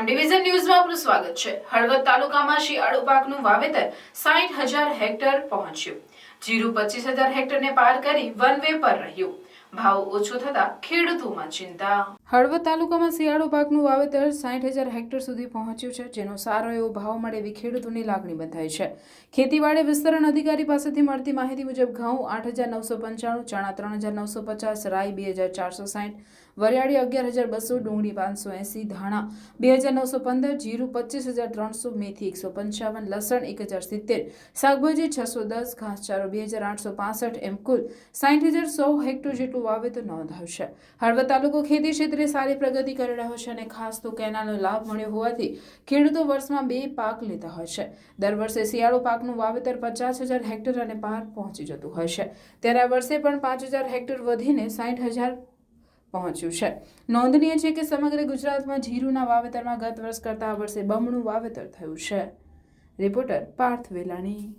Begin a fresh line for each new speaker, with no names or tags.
Division ન્યૂઝમાં આપનું સ્વાગત છે। હળવદ તાલુકામાં શિયાળુ પાકનું વાવેતર 60,000 હેક્ટર પહોંચ્યું। જીરું 25,000 હેક્ટરને પાર કરી વન વે પર રહ્યું। ભાવ ઓછો થતા ખેડૂતોમાં ચિંતા। હળવદ તાલુકામાં શિયાળુ પાકનું વાવેતર 60,000 હેક્ટર સુધી પહોંચ્યું છે, જેનો સારો એવો ભાવ મળે એવી ખેડૂતોની લાગણી બંધાઈ છે। ખેતીવાડી વિસ્તરણ અધિકારી પાસેથી મળતી માહિતી મુજબ ઘઉં 8,995, ચણા 3,950, રાઈ 2,460, વરિયાળી 11,200, ડુંગળી 580, ધાણા 2,915, જીરું 25,300, મેથી 155, લસણ 1,070, શાકભાજી 610, ઘાસચારો 2,865, એમ કુલ 60,100 હેક્ટર જેટલું વાવેતર નોંધાયું છે। હળવદ તાલુકો ખેતી ક્ષેત્રે સારી પ્રગતિ કરી રહ્યો છે અને ખાસ તો કેનાલનો લાભ મળ્યો હોવાથી ખેડૂતો વર્ષમાં 2 પાક લેતા હોય છે। દર વર્ષે શિયાળુ પાકનું વાવેતર 50,000 હેક્ટર અને પાર પહોંચી જતું હોય છે, ત્યારે આ વર્ષે પણ 5,000 હેક્ટર વધીને 60,000 પહોંચ્યું છે। નોંધનીય છે કે સમગ્ર ગુજરાતમાં જીરુના વાવેતરમાં ગત વર્ષ કરતાં આ વર્ષે બમણું વાવેતર થયું છે। રિપોર્ટર પાર્થ વેલાણી।